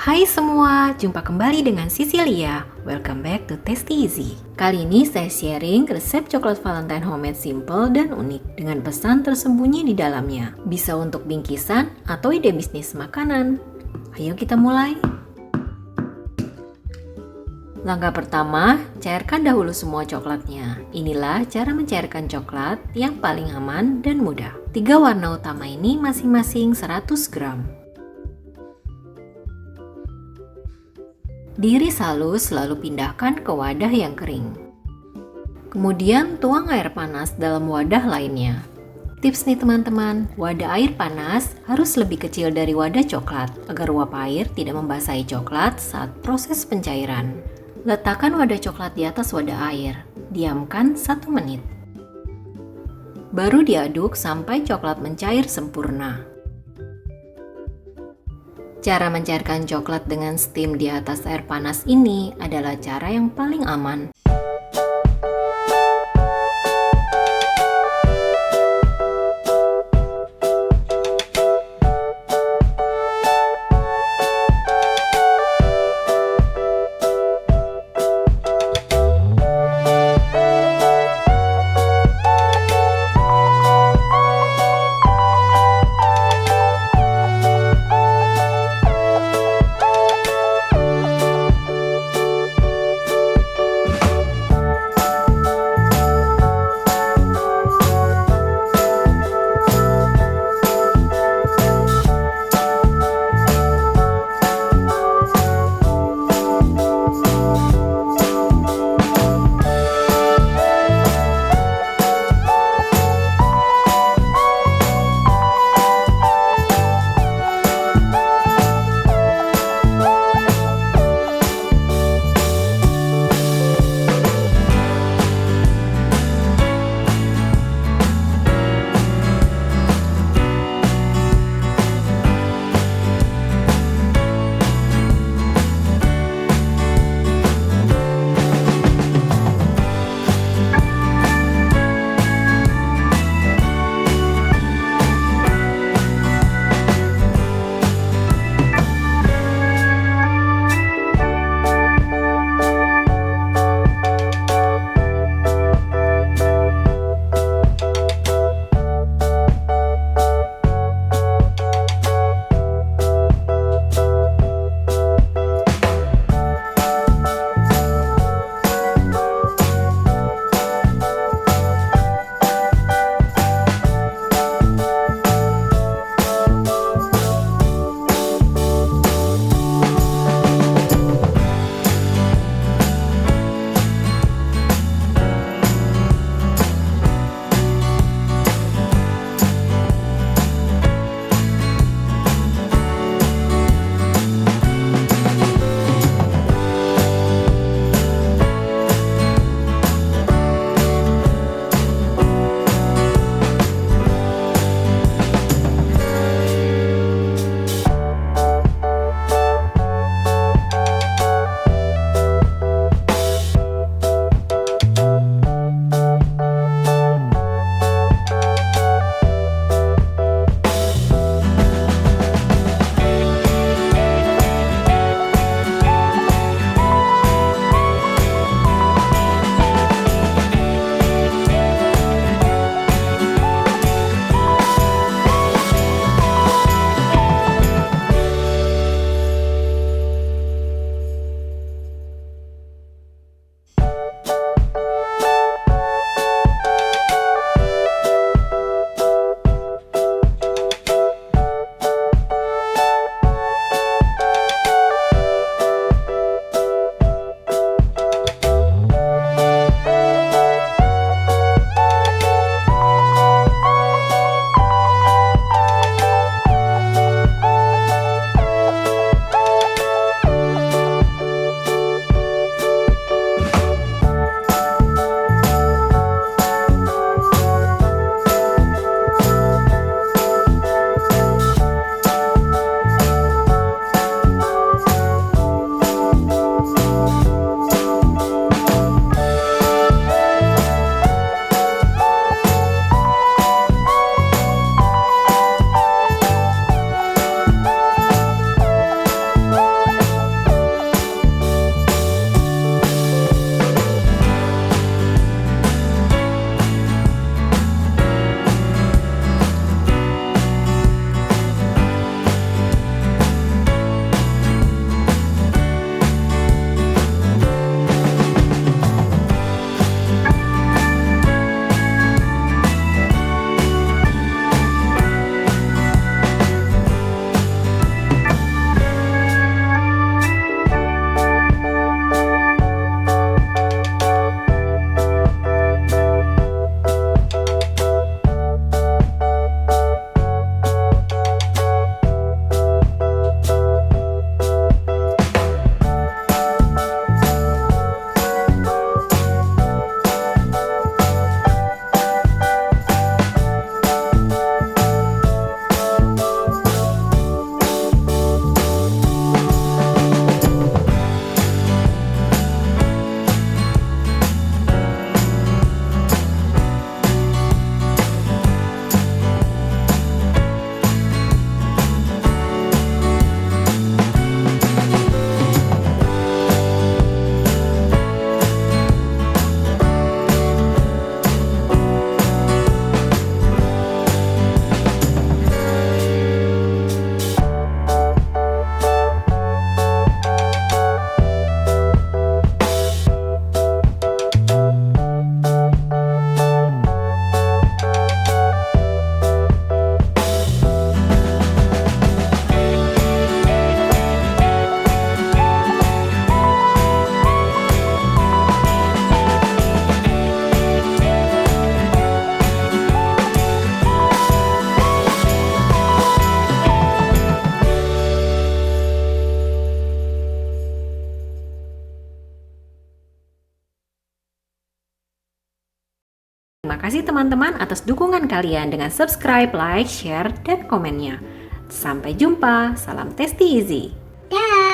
Hai semua, jumpa kembali dengan Sisilia. Welcome back to Tasty Easy. Kali ini saya sharing resep coklat Valentine homemade simple dan unik dengan pesan tersembunyi di dalamnya. Bisa untuk bingkisan atau ide bisnis makanan. Ayo kita mulai. Langkah pertama, cairkan dahulu semua coklatnya. Inilah cara mencairkan coklat yang paling aman dan mudah. 3 warna utama ini masing-masing 100 gram. Diiris halus lalu pindahkan ke wadah yang kering. Kemudian tuang air panas dalam wadah lainnya. Tips nih teman-teman, wadah air panas harus lebih kecil dari wadah coklat agar uap air tidak membasahi coklat saat proses pencairan. Letakkan wadah coklat di atas wadah air. Diamkan 1 menit. Baru diaduk sampai coklat mencair sempurna. Cara mencairkan coklat dengan steam di atas air panas ini adalah cara yang paling aman. kasih teman-teman atas dukungan kalian dengan subscribe, like, share, dan komennya. Sampai jumpa, salam Tasty Easy. Dah.